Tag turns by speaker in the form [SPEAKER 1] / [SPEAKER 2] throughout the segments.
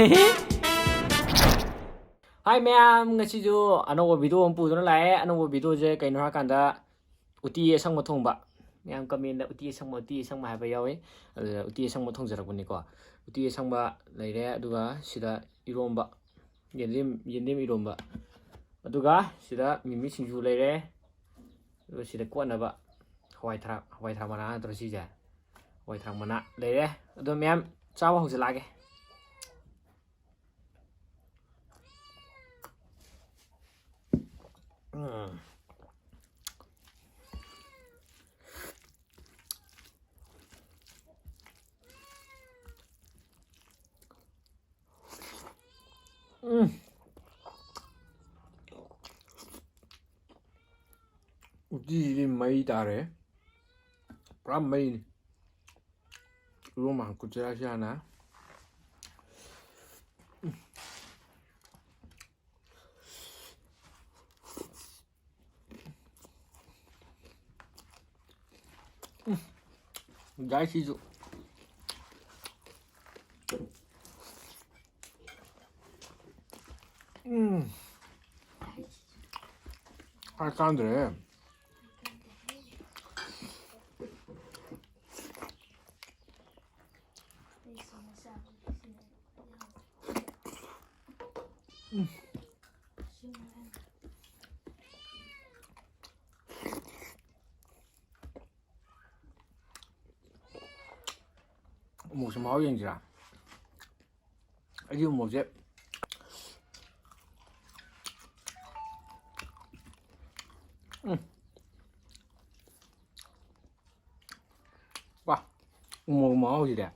[SPEAKER 1] Hai ma'am, ngasidu anong video ang pudo na lae, anong video je kay nora kanda uti isang mathongba. Ma'am kami na uti isang mahaba yawi. Uti isang mathong jarakuni ko. Uti isang ba laire aduga sida iromba. Yendim iromba. Aduga sida mimi singju laire. Aduga sida kwanaba hawai thrak mana tro sija. Hawai thrak mana laire. Adu ma'am chawa hongjalage. 우리 mấy 다래 프람 mấy 로만 구체하시하나 날씨도 알까는데 một số máu gì ra dùng một dép wow một máu gì đẹp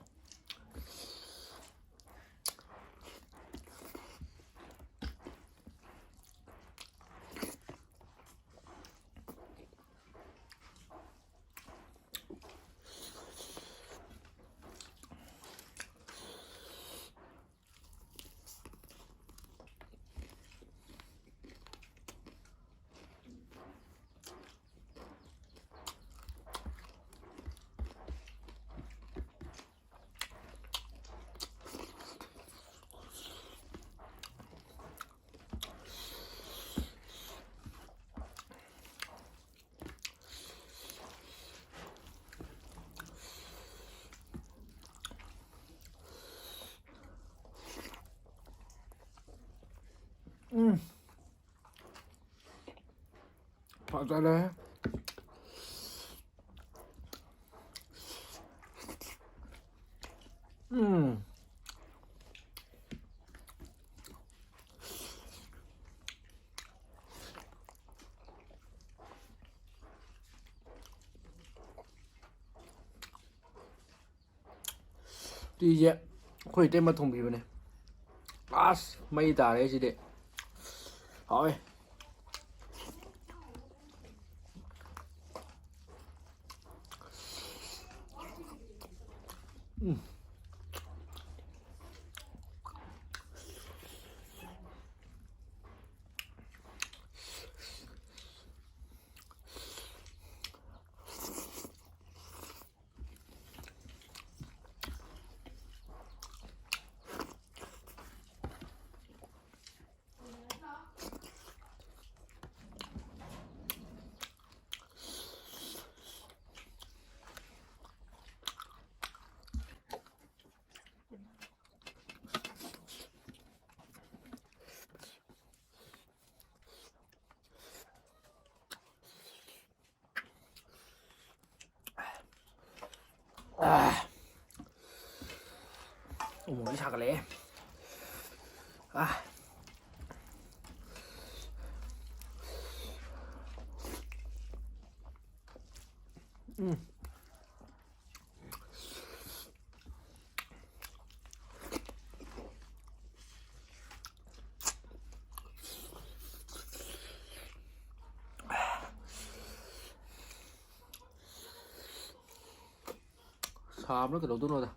[SPEAKER 1] ra đây đi vậy khởi tên mà thùng bì này bas mây tả đấy chị đệ hỏi 어머 작을래 xàm nó cái đầu tôi rồi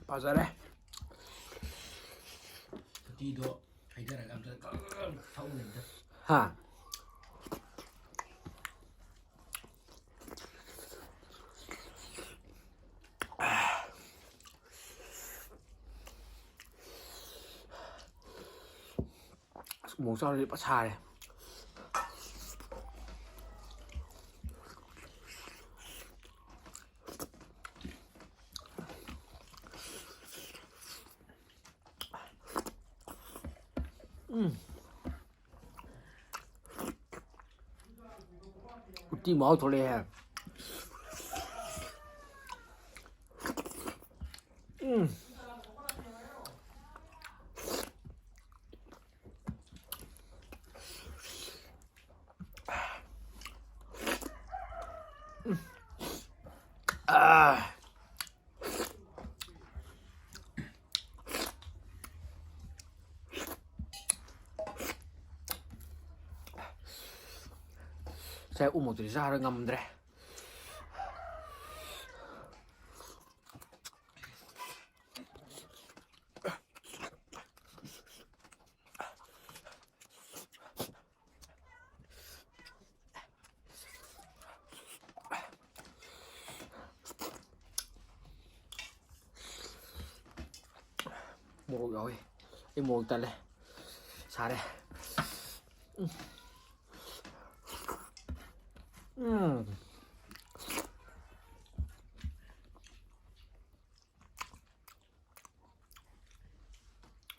[SPEAKER 1] ꯐꯖꯔꯦ
[SPEAKER 2] ꯎꯇꯤꯗꯣ ꯍꯩꯊꯔꯒ ꯑꯝꯇ ꯊꯛꯎꯅꯦ ꯑꯝꯇ
[SPEAKER 1] ꯍꯥ ꯃꯣꯔꯣꯛ ꯆꯥꯔꯗꯤ ꯄꯠ ꯁꯥꯔꯦ uti máu thole saya umur tuh sehari ngamdre một rồi đi một tay này xả đây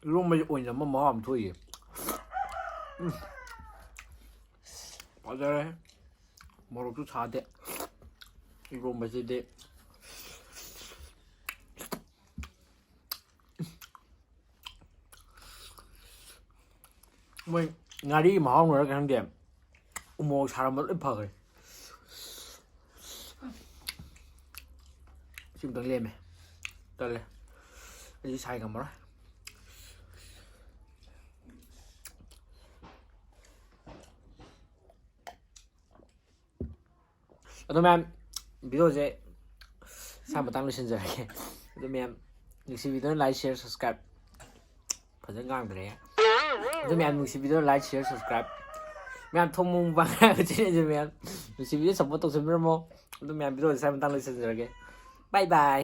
[SPEAKER 1] luôn bây giờ ổn lắm mà mỏm thôi bỏ ra đây một chút xả đấy luôn bây giờ đấy mình ngài đi mà không rồi cái thằng điểm một xả mất ít phở chim tấn lên mày tấn lên đi xài cả mà 그러면 비디오 이제 3번 땅을 신절하게 그러면 역시 비디오는 라이크, 쉐어, subscribe 벌써 강들래 그러면 역시 비디오 라이크, 쉐어, subscribe 그러면 통문 방에 지내주면 역시 비디오 전부 또 준비를 뭐 그러면 비디오 3번 땅을 신절하게 바이바이